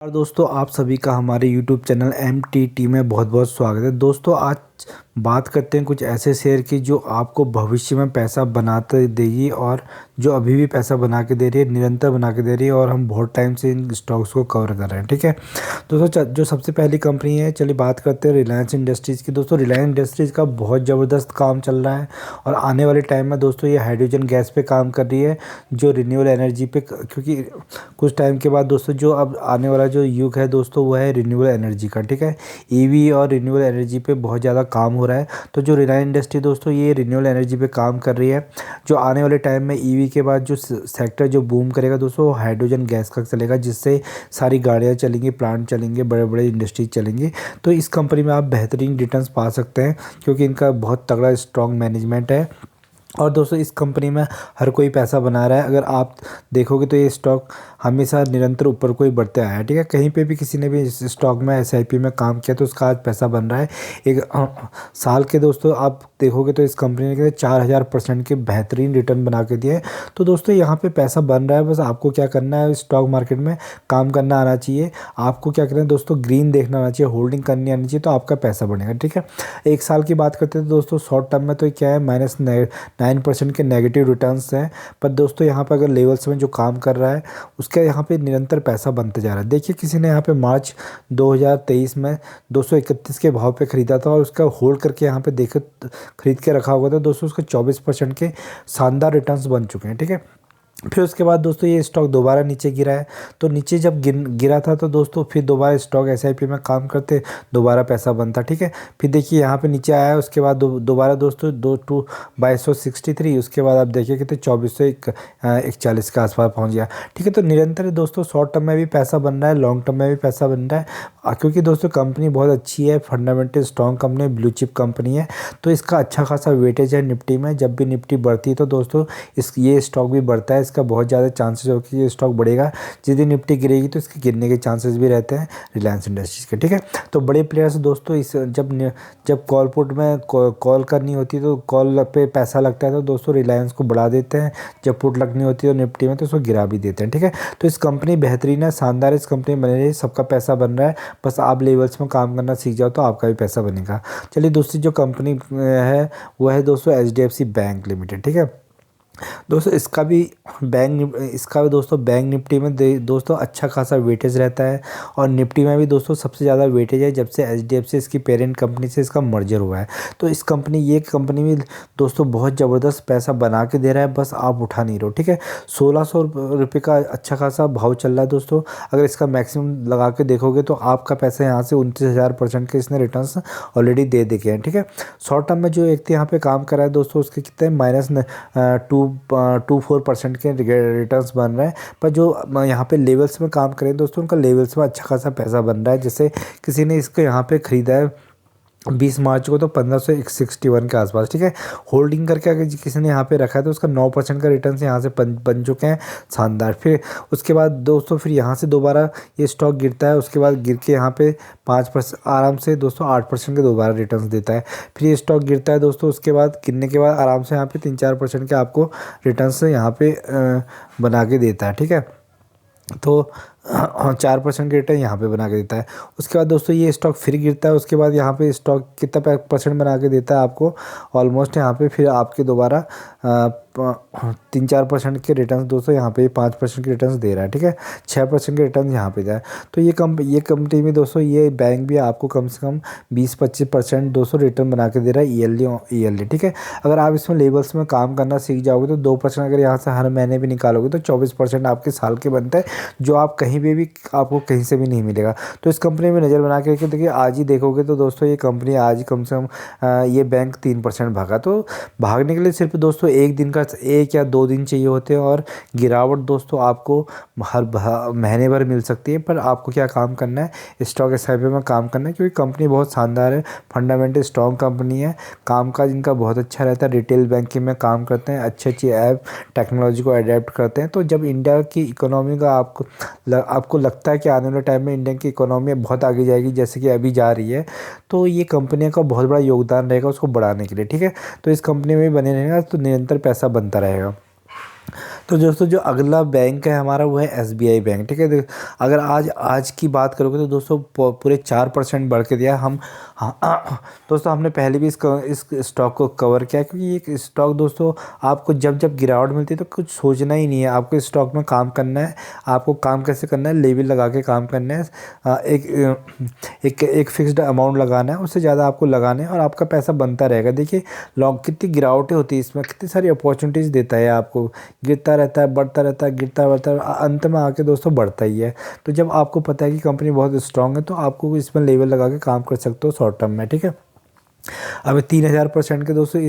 और दोस्तों आप सभी का हमारे YouTube चैनल MTT में बहुत बहुत स्वागत है। दोस्तों आज बात करते हैं कुछ ऐसे शेयर की जो आपको भविष्य में पैसा बनाते देगी और जो अभी भी पैसा बना के दे रही है, निरंतर बना के दे रही है और हम बहुत टाइम से इन स्टॉक्स को कवर कर रहे हैं। ठीक है दोस्तों, जो सबसे पहली कंपनी है, चलिए बात करते हैं रिलायंस इंडस्ट्रीज़ की। दोस्तों रिलायंस इंडस्ट्रीज़ का बहुत ज़बरदस्त काम चल रहा है और आने वाले टाइम में दोस्तों ये हाइड्रोजन गैस पे काम कर रही है, जो रिन्यूएबल एनर्जी पे, क्योंकि कुछ टाइम के बाद दोस्तों जो अब आने वाला जो युग है दोस्तों वो है रिन्यूएबल एनर्जी का। ठीक है, ईवी और रिन्यूएबल एनर्जी पे बहुत ज़्यादा काम हो रहा है। तो जो रिलायंस इंडस्ट्री दोस्तों ये रिन्यूएबल एनर्जी पे काम कर रही है। जो आने वाले टाइम में ईवी के बाद जो सेक्टर जो बूम करेगा दोस्तों वो हाइड्रोजन गैस का चलेगा, जिससे सारी गाड़ियाँ चलेंगी, प्लांट चलेंगे, बड़े बड़े इंडस्ट्री चलेंगी। तो इस कंपनी में आप बेहतरीन रिटर्न्स पा सकते हैं क्योंकि इनका बहुत तगड़ा स्ट्रॉन्ग मैनेजमेंट है। और दोस्तों इस कंपनी में हर कोई पैसा बना रहा है। अगर आप देखोगे तो ये स्टॉक हमेशा निरंतर ऊपर को ही बढ़ते आया है। ठीक है, कहीं पे भी किसी ने भी इस स्टॉक में एसआईपी में काम किया तो उसका आज पैसा बन रहा है। एक साल के दोस्तों आप देखोगे तो इस कंपनी ने 4000% के बेहतरीन रिटर्न बना के दिए। तो दोस्तों यहाँ पे पैसा बन रहा है, बस आपको क्या करना है, स्टॉक मार्केट में काम करना आना चाहिए। आपको क्या करना है दोस्तों, ग्रीन देखना आना चाहिए, होल्डिंग करनी आनी चाहिए, तो आपका पैसा बनेगा। ठीक है, एक साल की बात करते हैं तो दोस्तों शॉर्ट टर्म में तो क्या है, -9% के नेगेटिव रिटर्न्स हैं। पर दोस्तों यहाँ पर अगर लेवल्स में जो काम कर रहा है उसका यहाँ पे निरंतर पैसा बनते जा रहा है। देखिए किसी ने यहाँ पे मार्च 2023 में 231 के भाव पे ख़रीदा था और उसका होल्ड करके यहाँ पे देखे खरीद के रखा हुआ था दोस्तों, उसके 24% के शानदार रिटर्न्स बन चुके हैं। ठीक है, फिर उसके बाद दोस्तों ये स्टॉक दोबारा नीचे गिरा है। तो नीचे जब गिरा था तो दोस्तों फिर दोबारा स्टॉक एसआईपी में काम करते, दोबारा पैसा बनता। ठीक है, फिर देखिए यहाँ पे नीचे आया, उसके बाद दोबारा दोस्तों 2263, उसके बाद आप देखिए कि तो 2441 के आसपास पहुँच गया। ठीक है, तो निरंतर दोस्तों शॉर्ट टर्म में भी पैसा बन रहा है, लॉन्ग टर्म में भी पैसा बन रहा है क्योंकि दोस्तों कंपनी बहुत अच्छी है, फंडामेंटल स्ट्रॉन्ग कंपनी है, ब्लू चिप कंपनी है। तो इसका अच्छा खासा वेटेज है निफ्टी में। जब भी निफ्टी बढ़ती है तो दोस्तों ये स्टॉक भी बढ़ता है। इसका बहुत ज़्यादा चांसेस हो कि ये स्टॉक बढ़ेगा। जिस दिन निफ्टी गिरेगी तो इसके गिरने के चांसेस भी रहते हैं रिलायंस इंडस्ट्रीज़ के। ठीक है, तो बड़े प्लेयर्स दोस्तों इस जब कॉल पुट में कॉल करनी होती है तो कॉल पे पैसा लगता है तो दोस्तों रिलायंस को बढ़ा देते हैं। जब पुट लगनी होती है तो निफ्टी में तो उसको गिरा भी देते हैं। ठीक है, तो इस कंपनी बेहतरीन है, शानदार इस कंपनी बन रही है, सबका पैसा बन रहा है। बस आप लेवल्स में काम करना सीख जाओ तो आपका भी पैसा बनेगा। चलिए दूसरी जो कंपनी है वो है दोस्तों HDFC बैंक लिमिटेड। ठीक है दोस्तों, इसका भी दोस्तों बैंक निफ्टी में दोस्तों अच्छा खासा वेटेज रहता है और निफ्टी में भी दोस्तों सबसे ज़्यादा वेटेज है जब से HDFC इसकी पेरेंट कंपनी से इसका मर्जर हुआ है। तो ये कंपनी भी दोस्तों बहुत ज़बरदस्त पैसा बना के दे रहा है, बस आप उठा नहीं रहो। ठीक है, 1600 रुपये का अच्छा खासा भाव चल रहा है दोस्तों। अगर इसका मैक्सिमम लगा के देखोगे तो आपका पैसा यहाँ से 29,000% के इसने रिटर्न्स ऑलरेडी दे देखे हैं। ठीक है, शॉर्ट टर्म में जो व्यक्ति यहाँ पे काम कर रहा है दोस्तों उसके कितने -2.24% के रिटर्न्स बन रहे हैं। पर जो यहाँ पे लेवल्स में काम करें दोस्तों उनका लेवल्स में अच्छा खासा पैसा बन रहा है। जैसे किसी ने इसको यहाँ पे ख़रीदा है 20 मार्च को तो 1561 के आसपास। ठीक है, होल्डिंग करके अगर किसी ने यहाँ पे रखा है तो उसका 9% का रिटर्न से यहाँ से बन चुके हैं, शानदार। फिर उसके बाद दोस्तों फिर यहाँ से दोबारा ये स्टॉक गिरता है, उसके बाद गिर के यहाँ पे 5% आराम से दोस्तों 8% के दोबारा रिटर्न देता है। फिर ये स्टॉक गिरता है दोस्तों, उसके बाद गिरने के बाद आराम से यहाँ पे 3-4% के आपको रिटर्न से यहाँ पे बना के देता है। ठीक है, तो 4% के रिटर्न यहाँ पे बना के देता है। उसके बाद दोस्तों ये स्टॉक फिर गिरता है, उसके बाद यहाँ पे स्टॉक कितना % बना के देता है आपको, ऑलमोस्ट यहाँ पे फिर आपके दोबारा 3-4% के रिटर्न दोस्तों यहाँ पे 5% के रिटर्न दे रहा है। ठीक है, 6% के रिटर्न यहाँ पे जाए। तो ये कंपनी में दोस्तों ये बैंक भी आपको कम से कम 20-25% दोस्तों रिटर्न बना के दे रहा है ईयरली। ठीक है, अगर आप इसमें लेवल्स में काम करना सीख जाओगे तो 2% अगर यहाँ से हर महीने भी निकालोगे तो 24% आपके साल के बनते हैं, जो आप कहीं पे भी आपको कहीं से भी नहीं मिलेगा। तो इस कंपनी में नज़र बना के देखिए, आज ही देखोगे तो दोस्तों ये कंपनी आज ही कम से कम ये बैंक 3% भागा। तो भागने के लिए सिर्फ दोस्तों एक या 2 दिन चाहिए होते हैं और गिरावट दोस्तों आपको हर महीने भर मिल सकती है। पर आपको क्या काम करना है, स्टॉक एसआईपी में काम करना है क्योंकि कंपनी बहुत शानदार है, फंडामेंटल स्ट्रॉन्ग कंपनी है, कामकाज इनका बहुत अच्छा रहता है, रिटेल बैंकिंग में काम करते हैं, अच्छी ऐप टेक्नोलॉजी को अडेप्ट करते हैं। तो जब इंडिया की इकोनॉमी का आपको लगता है कि आने वाले टाइम में इंडिया की इकोनॉमी बहुत आगे जाएगी जैसे कि अभी जा रही है, तो ये कंपनियों का बहुत बड़ा योगदान रहेगा उसको बढ़ाने के लिए। ठीक है, तो इस कंपनी में भी बने रहेगा तो निरंतर पैसा बनता रहेगा। तो दोस्तों जो अगला बैंक है हमारा वो है एसबीआई बैंक, ठीक है। अगर आज आज की बात करोगे तो दोस्तों पूरे 4% बढ़ के दिया हम। हाँ दोस्तों, हमने पहले भी इस स्टॉक को कवर किया, क्योंकि ये स्टॉक दोस्तों आपको जब जब गिरावट मिलती है तो कुछ सोचना ही नहीं है, आपको इस स्टॉक में काम करना है। आपको काम कैसे करना है, लेवल लगा के काम करना है। एक फिक्स्ड अमाउंट लगाना है, उससे ज़्यादा आपको लगाना है और आपका पैसा बनता रहेगा। देखिए लॉन्ग कितनी गिरावटें होती है इसमें, कितनी सारी अपॉर्चुनिटीज़ देता है आपको। गिरता रहता है, बढ़ता रहता है, गिरता बढ़ता है, अंत में आके दोस्तों बढ़ता ही है। तो जब आपको पता है कि कंपनी बहुत स्ट्रांग है तो आपको इसमें लेवल लगा के काम कर सकते हो शॉर्ट टर्म में, ठीक है। अभी 3000% के दोस्तों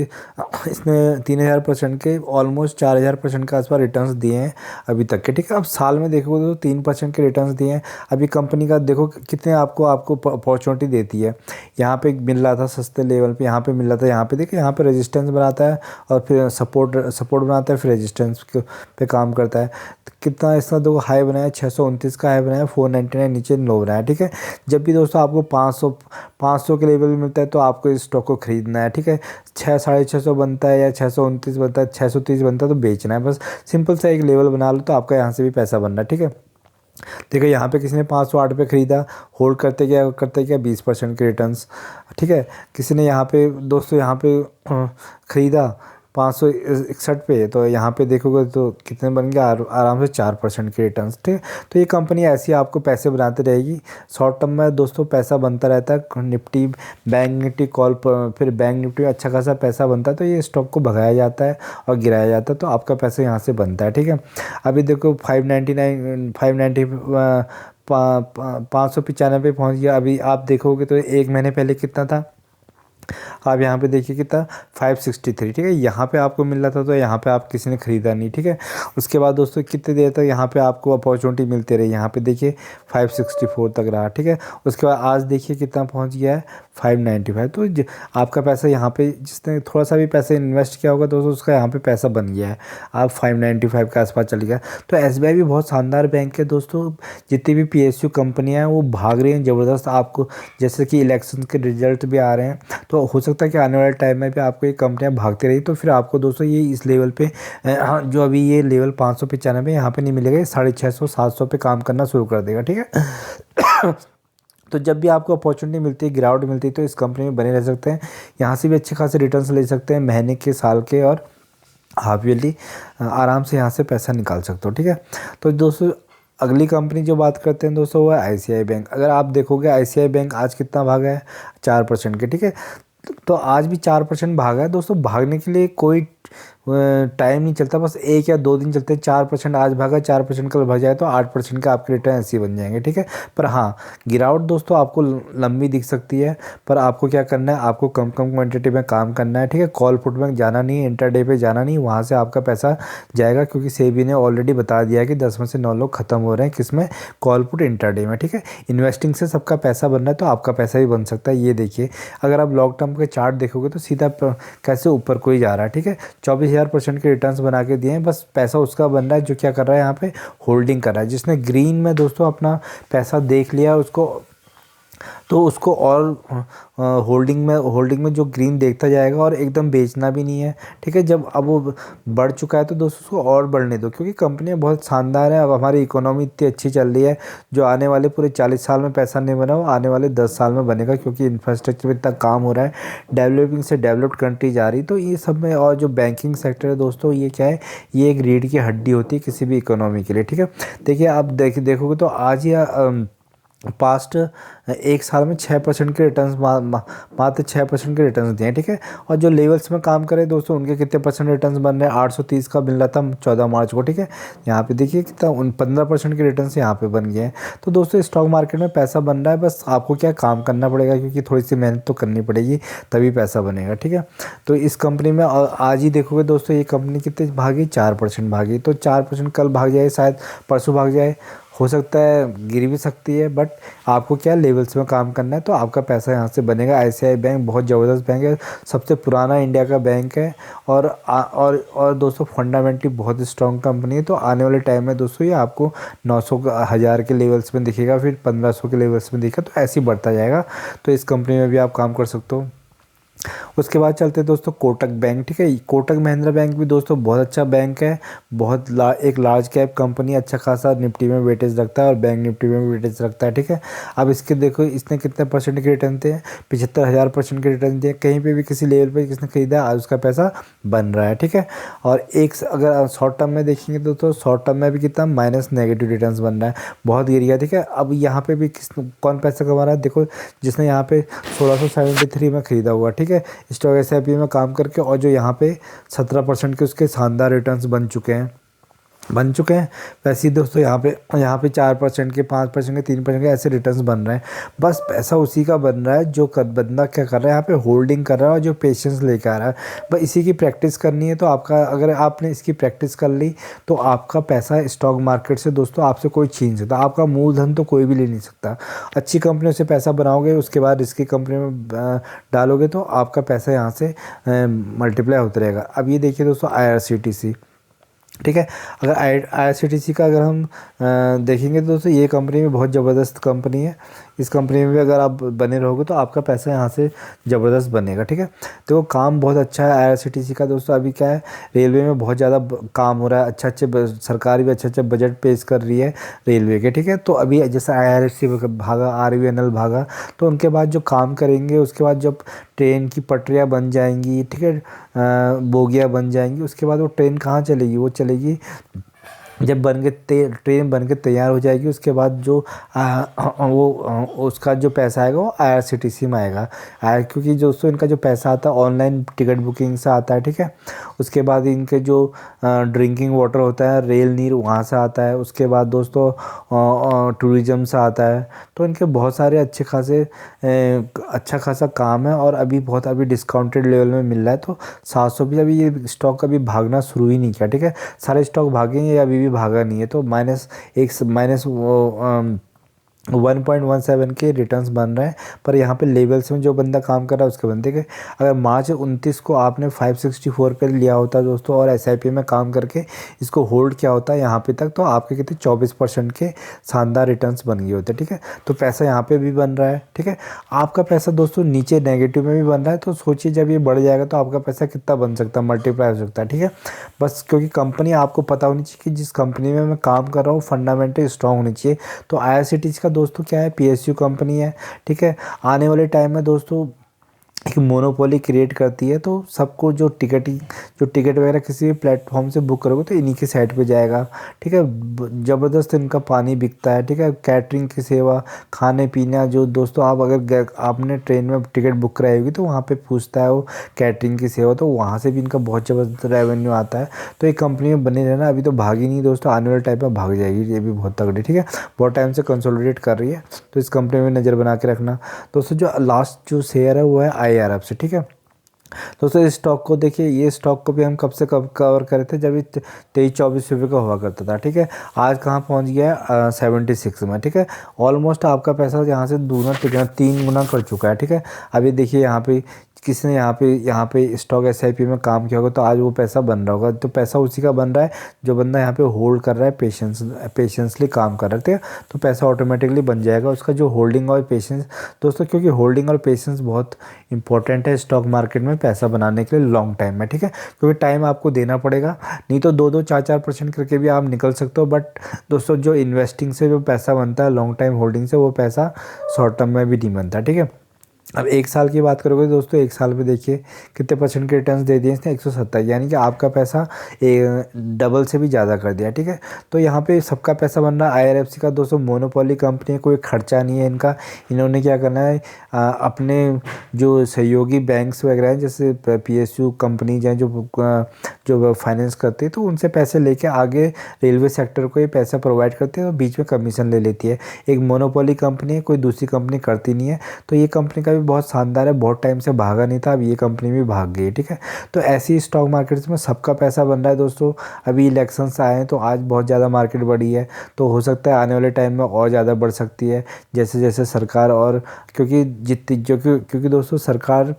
इसने 3000% के ऑलमोस्ट 4000% के आसपास रिटर्न्स दिए हैं अभी तक के, ठीक है। अब साल में देखोगे तो 3% के रिटर्न्स दिए हैं। अभी कंपनी का देखो कितने आपको आपको अपॉर्चुनिटी देती है। यहाँ पे मिल रहा था सस्ते लेवल पे, यहाँ पे मिल रहा था, यहाँ पे देखिए यहाँ पे रेजिस्टेंस बनाता है और फिर सपोर्ट बनाता है, फिर रेजिस्टेंस पे काम करता है। तो कितना इसका दो हाई बनाया, 629 का हाई बनाया, 499 नीचे लो बनाया, ठीक है। जब भी दोस्तों आपको 500 के लेवल मिलता है तो आपको इस स्टॉक को खरीदना है, ठीक है। 600 बनता है या 629 बनता है, 630 बनता है तो बेचना है। बस सिंपल सा एक लेवल बना लो तो आपका यहाँ से भी पैसा बन रहा है, ठीक है। देखो यहाँ पे किसी ने 508 पे ख़रीदा, होल्ड करते क्या 20% के रिटर्न्स, ठीक है। किसी ने यहाँ पे दोस्तों यहाँ पे ख़रीदा 561 पे, तो यहाँ पे देखोगे तो कितने बन गया आराम से 4% के रिटर्न्स, ठीक है। तो ये कंपनी ऐसी आपको पैसे बनाती रहेगी। शॉर्ट टर्म में दोस्तों पैसा बनता रहता है। निफ्टी, बैंक निफ्टी कॉल पर, फिर बैंक निफ्टी में अच्छा खासा पैसा बनता है तो ये स्टॉक को भगाया जाता है और गिराया जाता है, तो आपका पैसा यहाँ से बनता है, ठीक है। अभी देखो 595 पहुँच गया। अभी आप देखोगे तो एक महीने पहले कितना था, आप यहाँ पे देखिए कितना 563, ठीक है। यहाँ पे आपको मिल रहा था तो यहाँ पे आप किसी ने ख़रीदा नहीं, ठीक है। उसके बाद दोस्तों कितने देर तक यहाँ पे आपको अपॉर्चुनिटी मिलती रही, यहाँ पे देखिए 564 तक रहा, ठीक है। उसके बाद आज देखिए कितना पहुँच गया है 595। तो आपका पैसा यहाँ पे जिसने थोड़ा सा भी पैसा इन्वेस्ट किया होगा दोस्तों उसका यहाँ पे पैसा बन गया है। आप 595 के आसपास चल गया। तो एसबीआई भी बहुत शानदार बैंक है दोस्तों। जितनी भी पीएसयू कंपनियाँ हैं वो भाग रही हैं ज़बरदस्त। आपको जैसे कि इलेक्शन के रिजल्ट भी आ रहे हैं तो हो सकता है कि आने वाले टाइम में भी आपको ये कंपनियां भागती रही तो फिर आपको दोस्तों ये इस लेवल पे हाँ, जो अभी ये लेवल 595 यहाँ पे नहीं मिलेगा, ये 650 700 पे काम करना शुरू कर देगा, ठीक है। तो जब भी आपको अपॉर्चुनिटी मिलती है, गिरावट मिलती है, तो इस कंपनी में बने रह सकते हैं। यहाँ से भी अच्छे खासे रिटर्न्स ले सकते हैं, महीने के, साल के और हाफ ईयरली आराम से यहाँ से पैसा निकाल सकते हो, ठीक है। तो दोस्तों अगली कंपनी जो बात करते हैं दोस्तों वो है आईसीआई बैंक। अगर आप देखोगे आईसीआई बैंक आज कितना भागा है, 4% के, ठीक है। तो आज भी 4% भागा है दोस्तों। भागने के लिए कोई टाइम नहीं चलता, बस 1 या 2 दिन चलते हैं। 4% आज भागा, 4% कल भाग जाए तो 8% का आपके रिटर्न ऐसे ही बन जाएंगे, ठीक है। पर हाँ, गिरावट दोस्तों आपको लंबी दिख सकती है, पर आपको क्या करना है, आपको कम कम क्वांटिटी में काम करना है, ठीक है। कॉल पुट में जाना नहीं है, इंटरडे पे जाना नहीं, वहाँ से आपका पैसा जाएगा, क्योंकि सेबी ने ऑलरेडी बता दिया है कि 10 में से 9 लोग ख़त्म हो रहे हैं किसमें, कॉल पुट इंटरडे में, ठीक है। इन्वेस्टिंग से सबका पैसा बन रहा है तो आपका पैसा भी बन सकता है। ये देखिए अगर आप लॉन्ग टर्म के चार्ट देखोगे तो सीधा कैसे ऊपर को ही जा रहा है, ठीक है। 24,000% के रिटर्न्स बना के दिए हैं। बस पैसा उसका बन रहा है जो क्या कर रहा है, यहाँ पे होल्डिंग कर रहा है। जिसने ग्रीन में दोस्तों अपना पैसा देख लिया उसको, तो उसको और होल्डिंग में जो ग्रीन देखता जाएगा और एकदम बेचना भी नहीं है, ठीक है। जब अब वो बढ़ चुका है तो दोस्तों उसको और बढ़ने दो, क्योंकि कंपनी बहुत शानदार है। अब हमारी इकोनॉमी इतनी अच्छी चल रही है, जो आने वाले पूरे 40 साल में पैसा नहीं बना वो आने वाले 10 साल में बनेगा, क्योंकि इंफ्रास्ट्रक्चर में इतना काम हो रहा है, डेवलपिंग से डेवलप्ड कंट्री जा रही। तो ये सब में, और जो बैंकिंग सेक्टर है दोस्तों ये क्या है, ये एक रीढ़ की हड्डी होती है किसी भी इकोनॉमी के लिए, ठीक है। देखिए आप देखोगे तो आज या पास्ट 1 साल में 6% के रिटर्न्स, मात्र 6% के रिटर्न्स दिए हैं, ठीक है। और जो लेवल्स में काम करे दोस्तों उनके कितने परसेंट रिटर्न्स बन रहे हैं, 830 का मिल रहा था 14 मार्च को, ठीक है। यहाँ पे देखिए कितना 15% के रिटर्न्स यहाँ पे बन गए हैं। तो दोस्तों स्टॉक मार्केट में पैसा बन रहा है, बस आपको क्या काम करना पड़ेगा, क्योंकि थोड़ी सी मेहनत तो करनी पड़ेगी तभी पैसा बनेगा, ठीक है। तो इस कंपनी में आज ही देखोगे दोस्तों ये कंपनी कितने भागी, 4% भागी। तो 4% कल भाग जाए, शायद परसों भाग जाए, हो सकता है गिर भी सकती है, बट आपको क्या लेवल्स में काम करना है तो आपका पैसा यहाँ से बनेगा। आईसीआई बैंक बहुत ज़बरदस्त बैंक है, सबसे पुराना इंडिया का बैंक है, और दोस्तों फंडामेंटली बहुत स्ट्रॉन्ग कंपनी है। तो आने वाले टाइम में दोस्तों ये आपको 900 1000 के लेवल्स में दिखेगा, फिर 1500 के लेवल्स में दिखेगा, तो ऐसे ही बढ़ता जाएगा। तो इस कंपनी में भी आप काम कर सकते हो। उसके बाद चलते हैं दोस्तों कोटक बैंक। ठीक है, कोटक महिंद्रा बैंक भी दोस्तों बहुत अच्छा बैंक है, बहुत एक लार्ज कैप कंपनी, अच्छा खासा निफ्टी में वेटेज रखता है और बैंक निफ्टी में भी वेटेज रखता है। ठीक है, अब इसके देखो इसने कितने परसेंट के रिटर्न दिए, 75,000% के रिटर्न दिए। कहीं पे भी किसी लेवल पे किसने खरीदा आज उसका पैसा बन रहा है। ठीक है, और एक अगर शॉर्ट टर्म में देखेंगे तो शॉर्ट टर्म में भी कितना माइनस नेगेटिव रिटर्न्स बन रहा है, बहुत गिर गया। ठीक है, अब यहाँ पे भी कौन पैसा कमा रहा है, देखो जिसने यहाँ पे 1673 में खरीदा हुआ। ठीक है, स्टॉक एसआईपी में काम करके, और जो यहाँ पे 17% के उसके शानदार रिटर्न्स बन चुके हैं। वैसे ही दोस्तों यहाँ पे 4% के, 5% के, 3% के ऐसे रिटर्न्स बन रहे हैं। बस पैसा उसी का बन रहा है जो बंदा क्या कर रहा है, यहाँ पे होल्डिंग कर रहा है और जो पेशेंस लेकर आ रहा है। बस इसी की प्रैक्टिस करनी है तो आपका, अगर आपने इसकी प्रैक्टिस कर ली तो आपका पैसा स्टॉक मार्केट से दोस्तों आपसे कोई छीन नहीं सकता, आपका मूलधन तो कोई भी ले नहीं सकता। अच्छी कंपनियों से पैसा बनाओगे, उसके बाद रिस्की कंपनी में डालोगे तो आपका पैसा यहाँ से मल्टीप्लाई होता रहेगा। अब ये देखिए दोस्तों IRCTC। ठीक है, अगर IRCTC का अगर हम देखेंगे तो दोस्तों ये कंपनी में बहुत ज़बरदस्त कंपनी है। इस कंपनी में भी अगर आप बने रहोगे तो आपका पैसा यहाँ से ज़बरदस्त बनेगा। ठीक है, तो काम बहुत अच्छा है IRCTC का दोस्तों। अभी क्या है, रेलवे में बहुत ज़्यादा काम हो रहा है, सरकार भी अच्छे बजट पेश कर रही है रेलवे के। ठीक है, तो अभी जैसे IRCTC भागा, RVNL भागा, तो उनके बाद जो काम करेंगे, उसके बाद जब ट्रेन की पटरियाँ बन जाएंगी, ठीक है, बोगियाँ बन जाएंगी, उसके बाद वो ट्रेन कहाँ चलेगी, वो चलेगी जब ट्रेन बन के तैयार हो जाएगी, उसके बाद जो उसका जो पैसा आएगा वो IRCTC में आएगा। क्योंकि दोस्तों इनका जो पैसा आता है ऑनलाइन टिकट बुकिंग से आता है। ठीक है, उसके बाद इनके जो ड्रिंकिंग वाटर होता है, रेल नीर, वहाँ से आता है। उसके बाद दोस्तों टूरिज़्म से आता है। तो इनके बहुत सारे अच्छा खासा काम है, और अभी डिस्काउंटेड लेवल में मिल रहा है। तो 700 भी, अभी ये स्टॉक अभी भागना शुरू ही नहीं किया। ठीक है, सारे स्टॉक भागेंगे, अभी भी भागा नहीं है। तो माइनस 1.17 के रिटर्न्स बन रहे हैं। पर यहाँ पे लेवल्स में जो बंदा काम कर रहा है उसके बंदे के, अगर मार्च 29 को आपने 564 पे लिया होता दोस्तों और एसआईपी में काम करके इसको होल्ड किया होता यहाँ पे तक, तो आपके कितने 24% के शानदार रिटर्न्स बन गए होते। ठीक है, तो पैसा यहाँ पे भी बन रहा है। ठीक है, आपका पैसा दोस्तों नीचे नेगेटिव में भी बन रहा है, तो सोचिए जब ये बढ़ जाएगा तो आपका पैसा कितना बन सकता है, मल्टीप्लाई हो सकता है। ठीक है, बस क्योंकि कंपनी आपको पता होनी चाहिए कि जिस कंपनी में मैं काम कर रहा हूँ फंडामेंटल स्ट्रांग होनी चाहिए। तो IRCTC का दोस्तों क्या है, PSU कंपनी है। ठीक है, आने वाले टाइम में दोस्तों एक मोनोपोली क्रिएट करती है, तो सबको जो टिकट वगैरह किसी भी प्लेटफॉर्म से बुक करोगे तो इन्हीं की साइट पे जाएगा। ठीक है, ज़बरदस्त इनका पानी बिकता है। ठीक है, कैटरिंग की सेवा, खाने पीना, जो दोस्तों आप अगर आपने ट्रेन में टिकट बुक कराई होगी तो वहाँ पे पूछता है वो कैटरिंग की सेवा, तो वहाँ से भी इनका बहुत ज़बरदस्त रेवेन्यू आता है। तो एक कंपनी में बने रहना, अभी तो भागी नहीं दोस्तों, आने वाले टाइम में भाग जाएगी ये भी बहुत तगड़ी। ठीक है, बहुत टाइम से कंसोलिडेट कर रही है, तो इस कंपनी में नज़र बना के रखना दोस्तों। जो लास्ट जो शेयर है वो है IRF से। ठीक है दोस्तों, इस स्टॉक को देखिए, ये स्टॉक को भी हम कब से कब कवर करे थे, जब ये 23-24 रुपये का हुआ करता था। ठीक है, आज कहाँ पहुँच गया है, 76 में। ठीक है, ऑलमोस्ट आपका पैसा यहाँ से दूना 3 गुना कर चुका है। ठीक है, अभी देखिए यहाँ पे किसने यहाँ पे स्टॉक एसआईपी में काम किया होगा, तो आज वो पैसा बन रहा होगा। तो पैसा उसी का बन रहा है जो बंदा यहाँ पे होल्ड कर रहा है, पेशेंसली काम कर रहे थे, तो पैसा ऑटोमेटिकली बन जाएगा उसका, जो होल्डिंग और पेशेंस दोस्तों, क्योंकि होल्डिंग और पेशेंस बहुत इंपॉर्टेंट है स्टॉक मार्केट में पैसा बनाने के लिए लॉन्ग टाइम में। ठीक है, क्योंकि टाइम आपको देना पड़ेगा, नहीं तो 2-4% करके भी आप निकल सकते हो। बट दोस्तों जो इन्वेस्टिंग से जो पैसा बनता है लॉन्ग टाइम होल्डिंग से, वो पैसा शॉर्ट टर्म में भी नहीं बनता। ठीक है, अब 1 साल की बात करोगे दोस्तों, 1 साल में देखिए कितने परसेंट के रिटर्न्स दे दिए इसने, 170, यानी कि आपका पैसा डबल से भी ज़्यादा कर दिया। ठीक है, तो यहाँ पे सबका पैसा बन रहा है। IRFC का दोस्तों मोनोपोली कंपनी है, कोई खर्चा नहीं है इनका। इन्होंने क्या करना है, अपने जो सहयोगी बैंक्स वगैरह हैं, जैसे PSU कंपनीज हैं जो फाइनेंस करती है, तो उनसे पैसे लेके आगे रेलवे सेक्टर को ये पैसा प्रोवाइड करते हैं, तो बीच में कमीशन ले लेती है। एक मोनोपोली कंपनी है, कोई दूसरी कंपनी करती नहीं है। तो ये कंपनी का भी बहुत शानदार है, बहुत टाइम से भागा नहीं था, अब ये कंपनी भी भाग गई। ठीक है, तो ऐसी स्टॉक मार्केट्स में सबका पैसा बन रहा है दोस्तों। अभी इलेक्शंस आए हैं तो आज बहुत ज़्यादा मार्केट बढ़ी है, तो हो सकता है आने वाले टाइम में और ज़्यादा बढ़ सकती है, जैसे जैसे सरकार और क्योंकि दोस्तों सरकार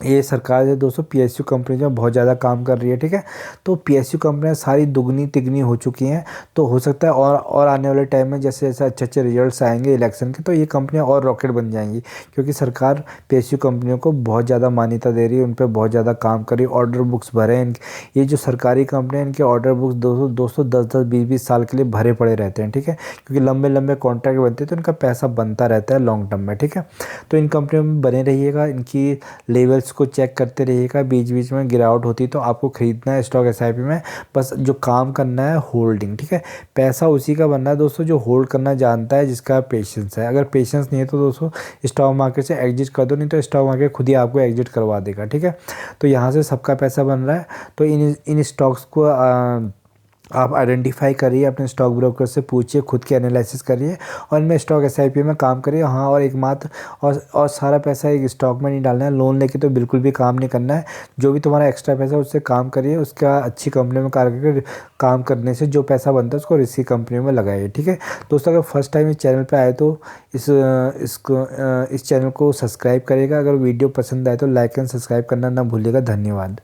ये सरकार जो दोस्तों पीएसयू कंपनी जो बहुत ज़्यादा काम कर रही है, ठीक है। तो पीएसयू कंपनियां सारी दुगनी तिगनी हो चुकी हैं। तो हो सकता है और आने वाले टाइम में जैसे जैसे अच्छे अच्छे रिजल्ट्स आएंगे इलेक्शन के, तो ये कंपनियां और रॉकेट बन जाएंगी, क्योंकि सरकार पीएसयू कंपनियों को बहुत ज़्यादा मान्यता दे रही है, उन पर बहुत ज़्यादा काम कर रही है, ऑर्डर बुक्स भरे हैं ये जो सरकारी कंपनियाँ इनके ऑर्डर बुक्स दोस्तों 10-10 20-20 साल के लिए भरे पड़े रहते हैं, ठीक है। क्योंकि लंबे लंबे कॉन्ट्रैक्ट बनते हैं तो इनका पैसा बनता रहता है लॉन्ग टर्म में, ठीक है। तो इन कंपनियों में बने रहिएगा, इनकी लेवल्स को चेक करते रहिएगा, बीच बीच में गिरावट होती है तो आपको खरीदना है स्टॉक एसआईपी में। बस जो काम करना है होल्डिंग, ठीक है। पैसा उसी का बनना है दोस्तों जो होल्ड करना जानता है, जिसका पेशेंस है। अगर पेशेंस नहीं है तो दोस्तों स्टॉक मार्केट से एग्जिट कर दो, नहीं तो स्टॉक मार्केट खुद ही आपको एग्जिट करवा देगा, ठीक है। तो यहाँ से सबका पैसा बन रहा है। तो इन स्टॉक्स को आप आइडेंटिफाई करिए, अपने स्टॉक ब्रोकर से पूछिए, खुद के एनालिसिस करिए और इनमें स्टॉक एसआईपी में काम करिए। हाँ, और एक मात्र और सारा पैसा एक स्टॉक में नहीं डालना है, लोन लेके तो बिल्कुल भी काम नहीं करना है। जो भी तुम्हारा एक्स्ट्रा पैसा है उससे काम करिए, उसका अच्छी कंपनी में काम करने से जो पैसा बनता है उसको इसी कंपनी में लगाइए, ठीक है। दोस्तों अगर फर्स्ट टाइम इस चैनल पर आए तो इस चैनल को सब्सक्राइब करिएगा। अगर वीडियो पसंद आए तो लाइक एंड सब्सक्राइब करना ना भूलिएगा। धन्यवाद।